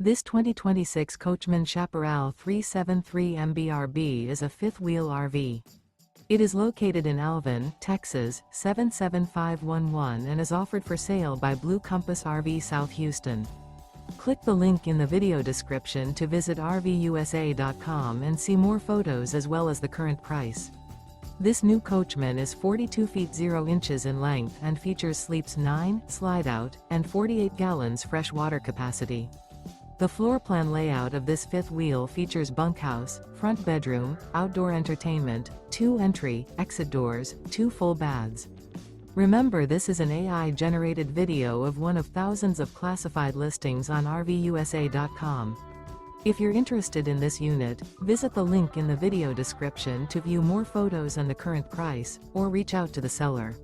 This 2026 Coachmen Chaparral 373 MBRB is a fifth-wheel RV. It is located in Alvin, Texas, 77511 and is offered for sale by Blue Compass RV South Houston. Click the link in the video description to visit RVUSA.com and see more photos as well as the current price. This new Coachmen is 42 feet 0 inches in length and features sleeps 9, slide-out, and 48 gallons fresh water capacity. The floor plan layout of this fifth wheel features bunkhouse, front bedroom, outdoor entertainment, 2 entry, exit doors, 2 full baths. Remember, this is an AI-generated video of one of thousands of classified listings on RVUSA.com. If you're interested in this unit, visit the link in the video description to view more photos and the current price, or reach out to the seller.